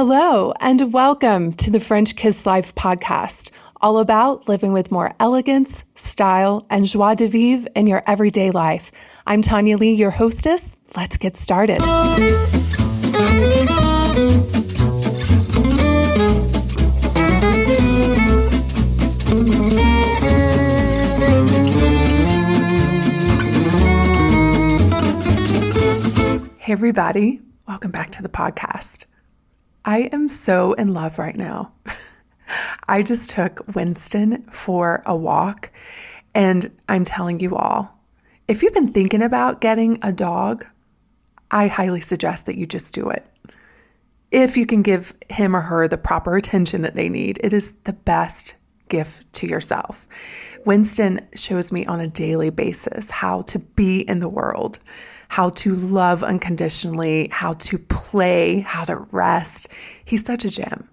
Hello, and welcome to the French Kiss Life podcast, all about living with more elegance, style, and joie de vivre in your everyday life. I'm Tonya Lee, your hostess. Let's get started. Hey, everybody. Welcome back to the podcast. I am so in love right now. I just took Winston for a walk, and I'm telling you all, if you've been thinking about getting a dog, I highly suggest that you just do it. If you can give him or her the proper attention that they need, it is the best gift to yourself. Winston shows me on a daily basis how to be in the world, how to love unconditionally, how to play, how to rest. He's such a gem.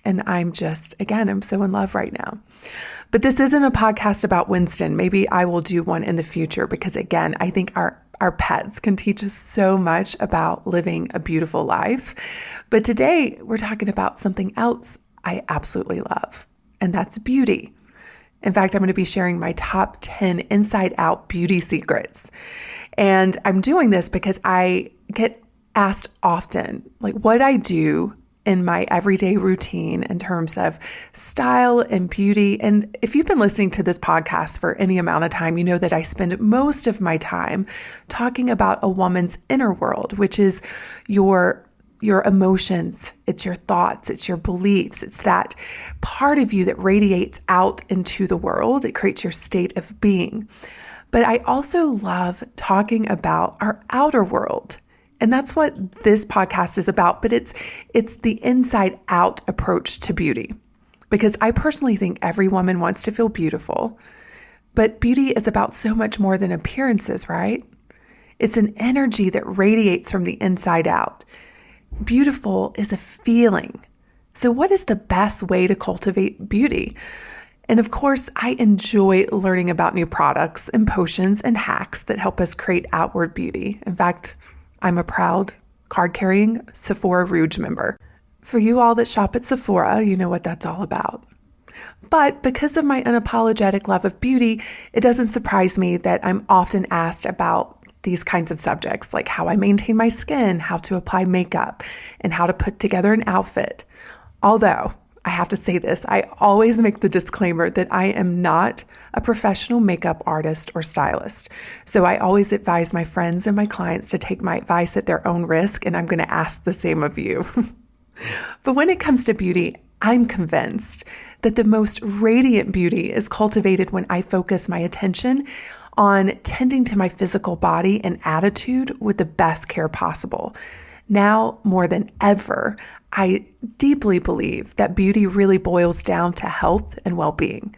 And I'm so in love right now. But this isn't a podcast about Winston. Maybe I will do one in the future because, again, I think our pets can teach us so much about living a beautiful life. But today we're talking about something else I absolutely love, and that's beauty. In fact, I'm going to be sharing my top 10 inside out beauty secrets. And I'm doing this because I get asked often, like what I do in my everyday routine in terms of style and beauty. And if you've been listening to this podcast for any amount of time, you know that I spend most of my time talking about a woman's inner world, which is your emotions, it's your thoughts, it's your beliefs, it's that part of you that radiates out into the world. It creates your state of being. But I also love talking about our outer world. And that's what this podcast is about. But it's the inside out approach to beauty. Because I personally think every woman wants to feel beautiful. But beauty is about so much more than appearances, right? It's an energy that radiates from the inside out. Beautiful is a feeling. So what is the best way to cultivate beauty? And of course, I enjoy learning about new products and potions and hacks that help us create outward beauty. In fact, I'm a proud card-carrying Sephora Rouge member. For you all that shop at Sephora, you know what that's all about. But because of my unapologetic love of beauty, it doesn't surprise me that I'm often asked about these kinds of subjects, like how I maintain my skin, how to apply makeup, and how to put together an outfit. Although, I have to say this, I always make the disclaimer that I am not a professional makeup artist or stylist. So I always advise my friends and my clients to take my advice at their own risk, and I'm going to ask the same of you. But when it comes to beauty, I'm convinced that the most radiant beauty is cultivated when I focus my attention on tending to my physical body and attitude with the best care possible. Now, more than ever, I deeply believe that beauty really boils down to health and well-being.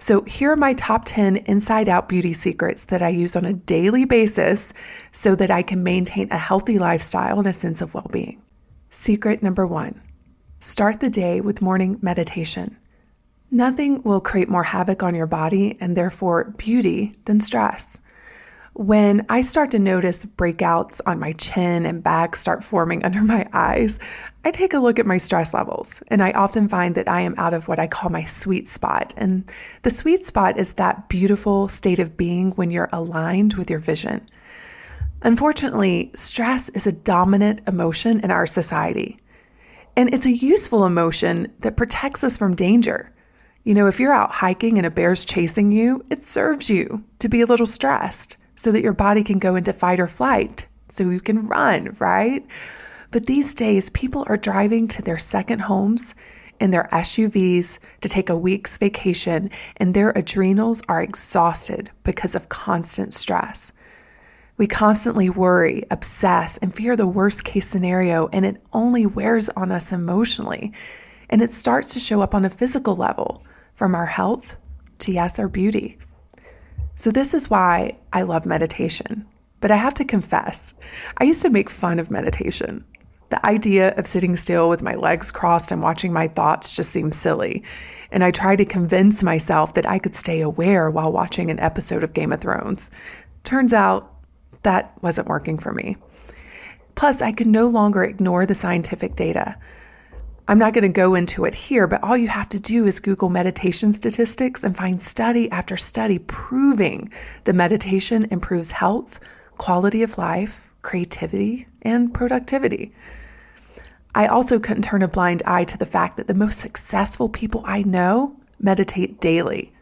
So here are my top 10 inside-out beauty secrets that I use on a daily basis so that I can maintain a healthy lifestyle and a sense of well-being. Secret number 1, start the day with morning meditation. Nothing will create more havoc on your body and therefore beauty than stress. When I start to notice breakouts on my chin and bags start forming under my eyes, I take a look at my stress levels, and I often find that I am out of what I call my sweet spot. And the sweet spot is that beautiful state of being when you're aligned with your vision. Unfortunately, stress is a dominant emotion in our society, and it's a useful emotion that protects us from danger. You know, if you're out hiking and a bear's chasing you, it serves you to be a little stressed, so that your body can go into fight or flight, so you can run, right? But these days, people are driving to their second homes in their SUVs to take a week's vacation, and their adrenals are exhausted because of constant stress. We constantly worry, obsess, and fear the worst case scenario, and it only wears on us emotionally. And it starts to show up on a physical level, from our health to, yes, our beauty. So this is why I love meditation. But I have to confess, I used to make fun of meditation. The idea of sitting still with my legs crossed and watching my thoughts just seemed silly. And I tried to convince myself that I could stay aware while watching an episode of Game of Thrones. Turns out that wasn't working for me. Plus, I could no longer ignore the scientific data. I'm not going to go into it here, but all you have to do is Google meditation statistics and find study after study proving that meditation improves health, quality of life, creativity, and productivity. I also couldn't turn a blind eye to the fact that the most successful people I know meditate daily.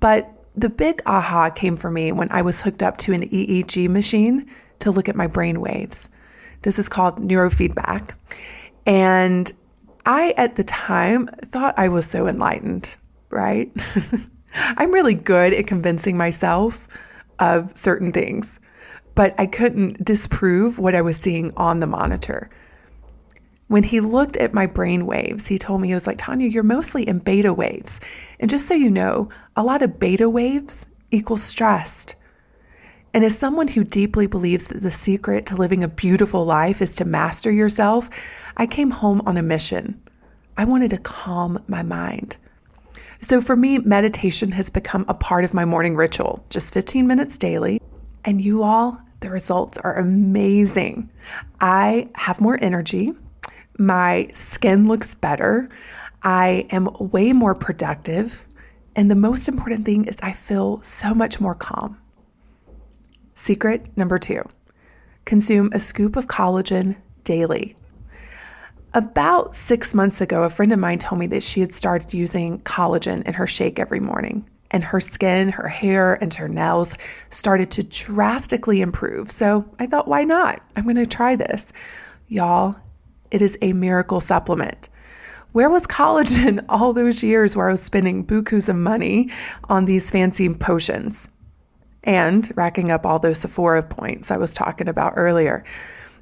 But the big aha came for me when I was hooked up to an EEG machine to look at my brain waves. This is called neurofeedback. And I, at the time, thought I was so enlightened, right? I'm really good at convincing myself of certain things, but I couldn't disprove what I was seeing on the monitor. When he looked at my brain waves, he told me, he was like, Tonya, you're mostly in beta waves. And just so you know, a lot of beta waves equals stressed. And as someone who deeply believes that the secret to living a beautiful life is to master yourself, I came home on a mission. I wanted to calm my mind. So for me, meditation has become a part of my morning ritual, just 15 minutes daily. And you all, the results are amazing. I have more energy. My skin looks better. I am way more productive. And the most important thing is I feel so much more calm. Secret number 2, consume a scoop of collagen daily. About 6 months ago, a friend of mine told me that she had started using collagen in her shake every morning, and her skin, her hair, and her nails started to drastically improve. So I thought, why not? I'm going to try this. Y'all, it is a miracle supplement. Where was collagen all those years where I was spending bukus of money on these fancy potions and racking up all those Sephora points I was talking about earlier?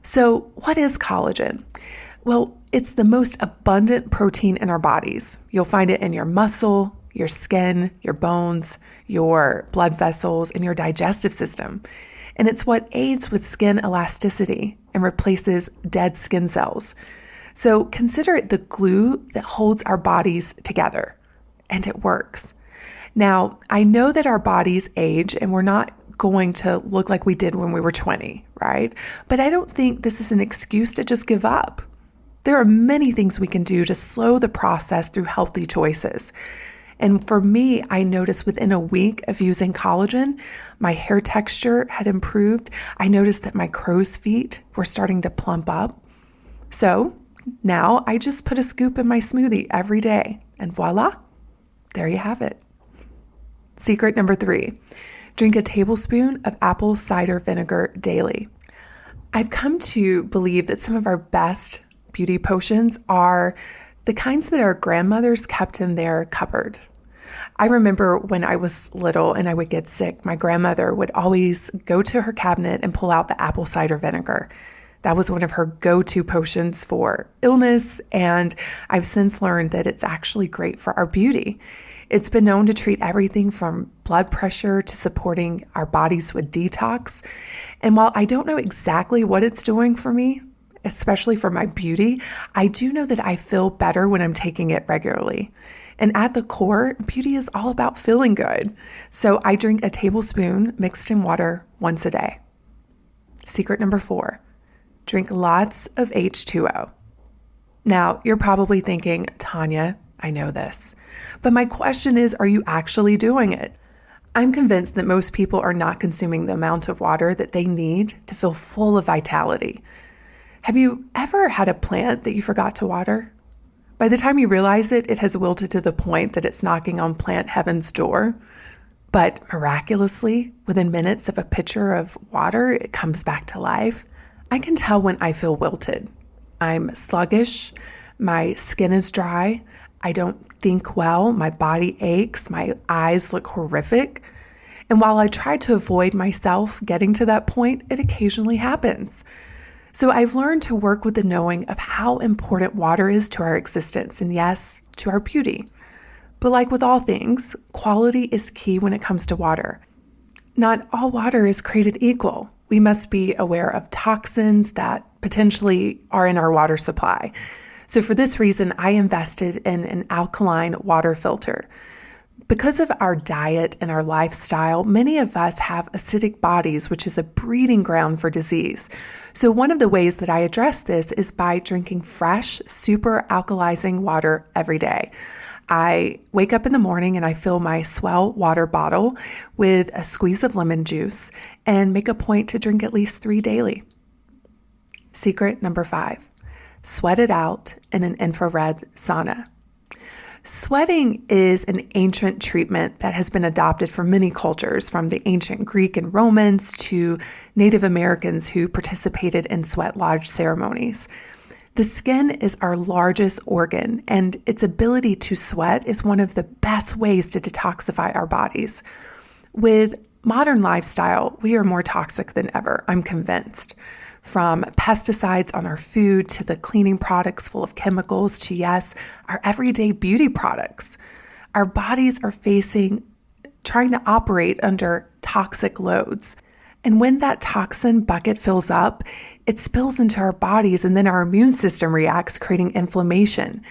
So what is collagen? Well, it's the most abundant protein in our bodies. You'll find it in your muscle, your skin, your bones, your blood vessels, and your digestive system. And it's what aids with skin elasticity and replaces dead skin cells. So consider it the glue that holds our bodies together, and it works. Now, I know that our bodies age and we're not going to look like we did when we were 20, right? But I don't think this is an excuse to just give up. There are many things we can do to slow the process through healthy choices. And for me, I noticed within a week of using collagen, my hair texture had improved. I noticed that my crow's feet were starting to plump up. So now I just put a scoop in my smoothie every day, and voila, there you have it. Secret number 3, drink a tablespoon of apple cider vinegar daily. I've come to believe that some of our best beauty potions are the kinds that our grandmothers kept in their cupboard. I remember when I was little and I would get sick, my grandmother would always go to her cabinet and pull out the apple cider vinegar. That was one of her go-to potions for illness, and I've since learned that it's actually great for our beauty. It's been known to treat everything from blood pressure to supporting our bodies with detox. And while I don't know exactly what it's doing for me, especially for my beauty, I do know that I feel better when I'm taking it regularly. And at the core, beauty is all about feeling good. So I drink a tablespoon mixed in water once a day. Secret number 4, drink lots of H2O. Now, you're probably thinking, Tonya, I know this. But my question is, are you actually doing it? I'm convinced that most people are not consuming the amount of water that they need to feel full of vitality. Have you ever had a plant that you forgot to water? By the time you realize it, it has wilted to the point that it's knocking on plant heaven's door. But miraculously, within minutes of a pitcher of water, it comes back to life. I can tell when I feel wilted. I'm sluggish, my skin is dry, I don't think well, my body aches, my eyes look horrific. And while I try to avoid myself getting to that point, it occasionally happens. So I've learned to work with the knowing of how important water is to our existence and, yes, to our beauty. But like with all things, quality is key when it comes to water. Not all water is created equal. We must be aware of toxins that potentially are in our water supply. So for this reason, I invested in an alkaline water filter. Because of our diet and our lifestyle, many of us have acidic bodies, which is a breeding ground for disease. So one of the ways that I address this is by drinking fresh, super alkalizing water every day. I wake up in the morning and I fill my Swell water bottle with a squeeze of lemon juice and make a point to drink at least 3 daily. Secret number 5, sweat it out in an infrared sauna. Sweating is an ancient treatment that has been adopted for many cultures, from the ancient Greek and Romans to Native Americans who participated in sweat lodge ceremonies. The skin is our largest organ, and its ability to sweat is one of the best ways to detoxify our bodies. With modern lifestyle, we are more toxic than ever, I'm convinced. From pesticides on our food to the cleaning products full of chemicals to, yes, our everyday beauty products. Our bodies are trying to operate under toxic loads. And when that toxin bucket fills up, it spills into our bodies, and then our immune system reacts, creating inflammation.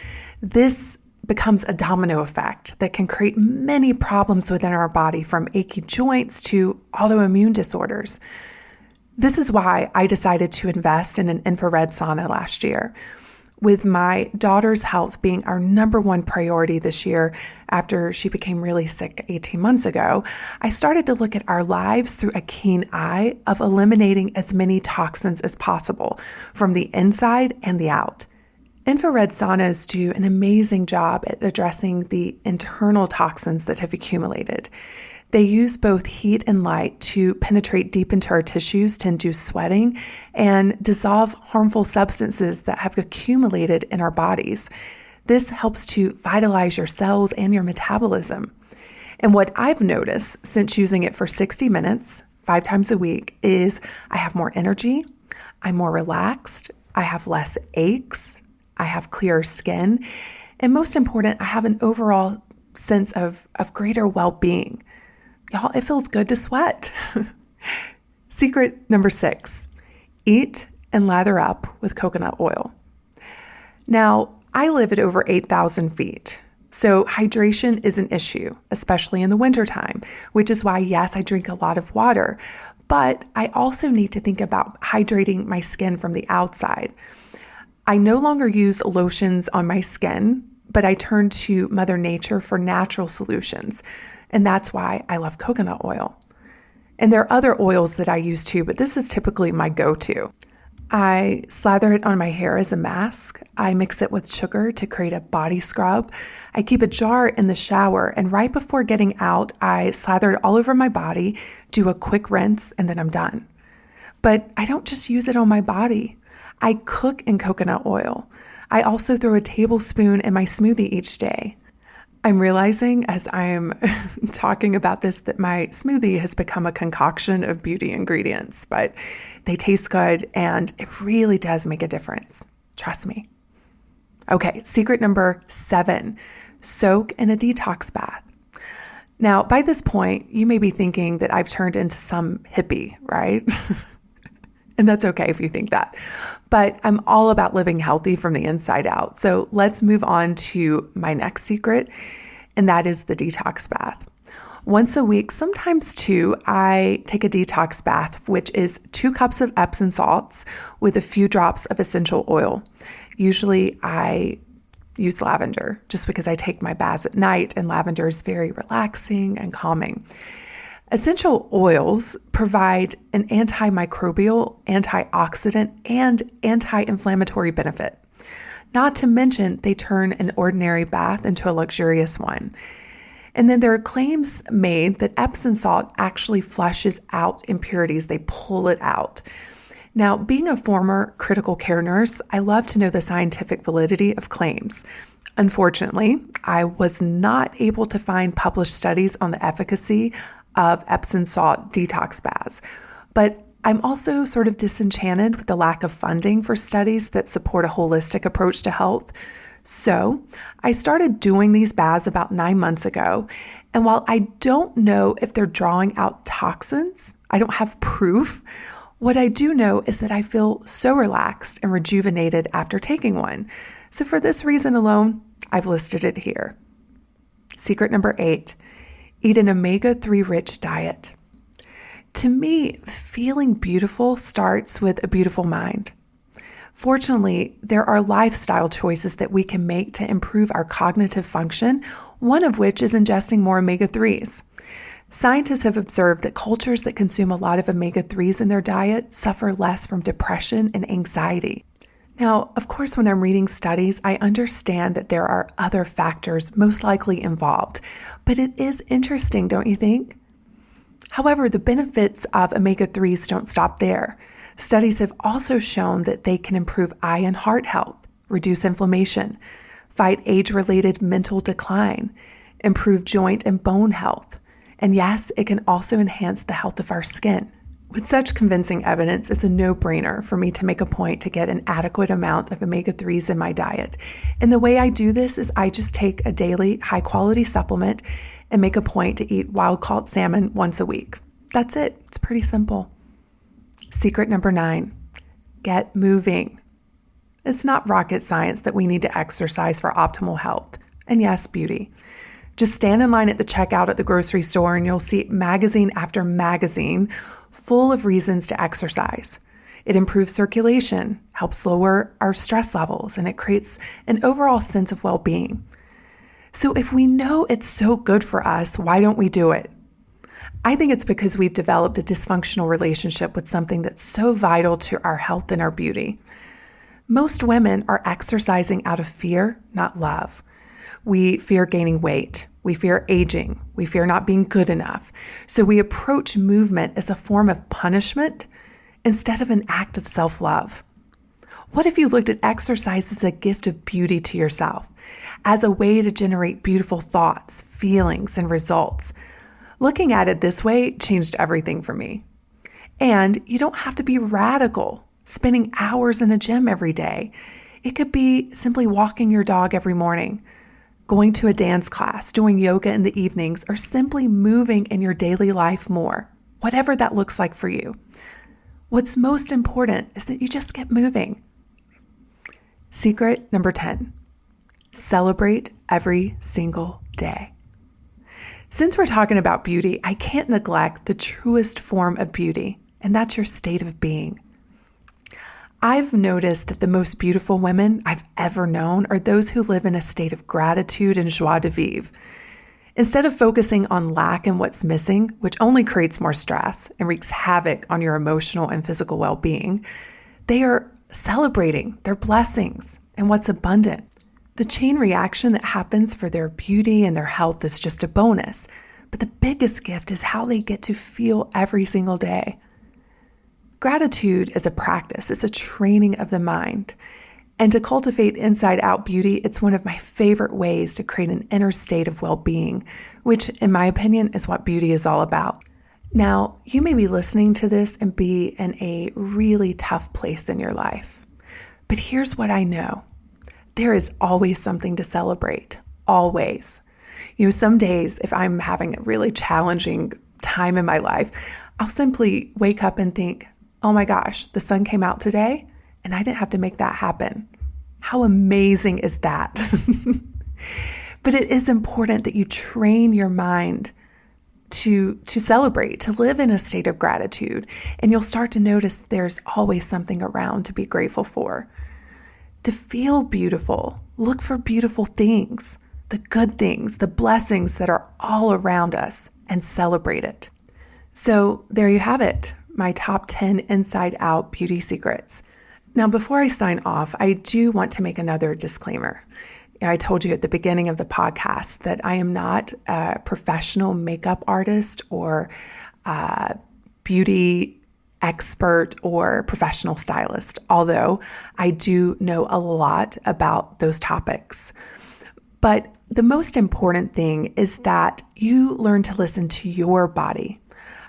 This becomes a domino effect that can create many problems within our body, from achy joints to autoimmune disorders. This is why I decided to invest in an infrared sauna last year. With my daughter's health being our number one priority this year after she became really sick 18 months ago, I started to look at our lives through a keen eye of eliminating as many toxins as possible from the inside and the out. Infrared saunas do an amazing job at addressing the internal toxins that have accumulated. They use both heat and light to penetrate deep into our tissues to induce sweating and dissolve harmful substances that have accumulated in our bodies. This helps to vitalize your cells and your metabolism. And what I've noticed since using it for 60 minutes, 5 times a week, is I have more energy, I'm more relaxed, I have less aches, I have clearer skin, and most important, I have an overall sense of greater well-being. Y'all, it feels good to sweat. Secret number 6, eat and lather up with coconut oil. Now, I live at over 8,000 feet, so hydration is an issue, especially in the wintertime, which is why, yes, I drink a lot of water, but I also need to think about hydrating my skin from the outside. I no longer use lotions on my skin, but I turn to Mother Nature for natural solutions. And that's why I love coconut oil. And there are other oils that I use too, but this is typically my go-to. I slather it on my hair as a mask. I mix it with sugar to create a body scrub. I keep a jar in the shower, and right before getting out, I slather it all over my body, do a quick rinse, and then I'm done. But I don't just use it on my body. I cook in coconut oil. I also throw a tablespoon in my smoothie each day. I'm realizing as I'm talking about this that my smoothie has become a concoction of beauty ingredients, but they taste good and it really does make a difference. Trust me. Okay, secret number 7, soak in a detox bath. Now, by this point, you may be thinking that I've turned into some hippie, right? And that's okay if you think that. But I'm all about living healthy from the inside out. So let's move on to my next secret, and that is the detox bath. Once a week, sometimes 2, I take a detox bath, which is 2 cups of Epsom salts with a few drops of essential oil. Usually I use lavender just because I take my baths at night, and lavender is very relaxing and calming. Essential oils provide an antimicrobial, antioxidant, and anti-inflammatory benefit. Not to mention, they turn an ordinary bath into a luxurious one. And then there are claims made that Epsom salt actually flushes out impurities. They pull it out. Now, being a former critical care nurse, I love to know the scientific validity of claims. Unfortunately, I was not able to find published studies on the efficacy of Epsom salt detox baths, but I'm also sort of disenchanted with the lack of funding for studies that support a holistic approach to health. So I started doing these baths about 9 months ago, and while I don't know if they're drawing out toxins, I don't have proof. What I do know is that I feel so relaxed and rejuvenated after taking one. So for this reason alone, I've listed it here. Secret number 8, eat an omega-3 rich diet. To me, feeling beautiful starts with a beautiful mind. Fortunately, there are lifestyle choices that we can make to improve our cognitive function, one of which is ingesting more omega-3s. Scientists have observed that cultures that consume a lot of omega-3s in their diet suffer less from depression and anxiety. Now, of course, when I'm reading studies, I understand that there are other factors most likely involved, but it is interesting, don't you think? However, the benefits of omega-3s don't stop there. Studies have also shown that they can improve eye and heart health, reduce inflammation, fight age-related mental decline, improve joint and bone health, and yes, it can also enhance the health of our skin. With such convincing evidence, it's a no-brainer for me to make a point to get an adequate amount of omega-3s in my diet. And the way I do this is I just take a daily high-quality supplement and make a point to eat wild-caught salmon once a week. That's it. It's pretty simple. Secret number 9, get moving. It's not rocket science that we need to exercise for optimal health. And yes, beauty. Just stand in line at the checkout at the grocery store and you'll see magazine after magazine full of reasons to exercise. It improves circulation, helps lower our stress levels, and it creates an overall sense of well-being. So if we know it's so good for us, why don't we do it? I think it's because we've developed a dysfunctional relationship with something that's so vital to our health and our beauty. Most women are exercising out of fear, not love. We fear gaining weight. We fear aging. We fear not being good enough. So we approach movement as a form of punishment instead of an act of self-love. What if you looked at exercise as a gift of beauty to yourself, as a way to generate beautiful thoughts, feelings, and results? Looking at it this way changed everything for me. And you don't have to be radical, spending hours in a gym every day. It could be simply walking your dog every morning, going to a dance class, doing yoga in the evenings, or simply moving in your daily life more, whatever that looks like for you. What's most important is that you just get moving. Secret number 10, celebrate every single day. Since we're talking about beauty, I can't neglect the truest form of beauty, and that's your state of being. I've noticed that the most beautiful women I've ever known are those who live in a state of gratitude and joie de vivre. Instead of focusing on lack and what's missing, which only creates more stress and wreaks havoc on your emotional and physical well-being, they are celebrating their blessings and what's abundant. The chain reaction that happens for their beauty and their health is just a bonus, but the biggest gift is how they get to feel every single day. Gratitude is a practice. It's a training of the mind. And to cultivate inside-out beauty, it's one of my favorite ways to create an inner state of well-being, which, in my opinion, is what beauty is all about. Now, you may be listening to this and be in a really tough place in your life. But here's what I know. There is always something to celebrate. Always. Some days, if I'm having a really challenging time in my life, I'll simply wake up and think, oh my gosh, the sun came out today and I didn't have to make that happen. How amazing is that? But it is important that you train your mind to celebrate, to live in a state of gratitude, and you'll start to notice there's always something around to be grateful for. To feel beautiful, look for beautiful things, the good things, the blessings that are all around us, and celebrate it. So there you have it, my top 10 inside-out beauty secrets. Now, before I sign off, I do want to make another disclaimer. I told you at the beginning of the podcast that I am not a professional makeup artist or beauty expert or professional stylist, although I do know a lot about those topics. But the most important thing is that you learn to listen to your body.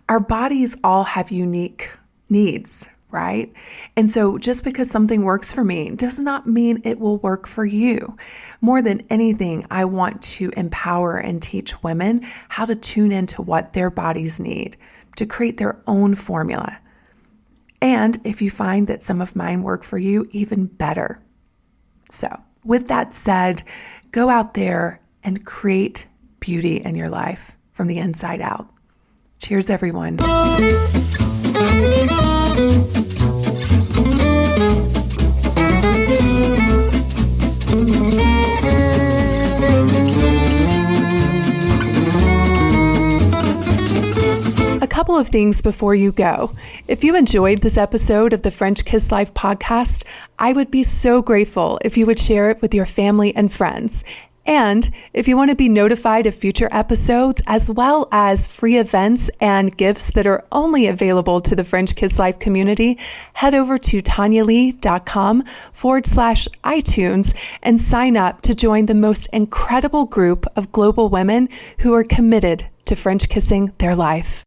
Our bodies all have unique needs, right? And so just because something works for me does not mean it will work for you. More than anything, I want to empower and teach women how to tune into what their bodies need to create their own formula. And if you find that some of mine work for you, even better. So with that said, go out there and create beauty in your life from the inside out. Cheers, everyone. A couple of things before you go. If you enjoyed this episode of the French Kiss Life podcast, I would be so grateful if you would share it with your family and friends. And if you want to be notified of future episodes, as well as free events and gifts that are only available to the French Kiss Life community, head over to tonyalee.com/iTunes and sign up to join the most incredible group of global women who are committed to French kissing their life.